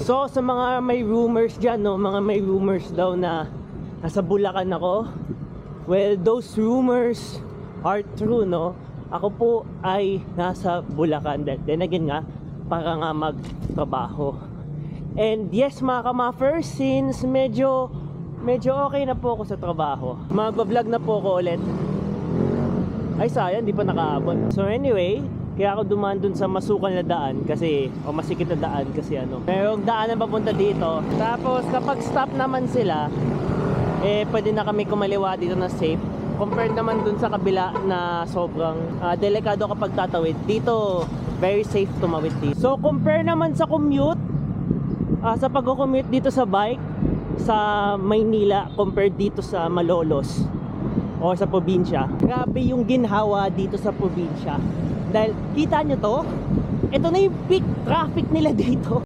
So sa mga may rumors dyan, no, mga may rumors daw na nasa Bulacan ako, well, those rumors are true, no. Ako po ay nasa Bulacan. Then again nga, para nga magtrabaho. And yes mga ka-muffers, since medyo okay na po ako sa trabaho, mag-vlog na po ako ulit. Ay sayang, di pa nakaabot. So anyway, kaya ako dumaan dun sa masukal na daan kasi, o masikip na daan kasi merong daan na papunta dito. Tapos kapag stop naman sila, pwede na kami kumaliwa dito na safe. Compared naman dun sa kabila na sobrang delikado kapag tatawid. Dito, very safe tumawid dito. So compare naman sa commute, sa pag-commute dito sa bike sa Maynila compared dito sa Malolos o sa probinsya, grabe yung ginhawa dito sa probinsya. Dahil kita nyo to, ito na yung peak traffic nila dito.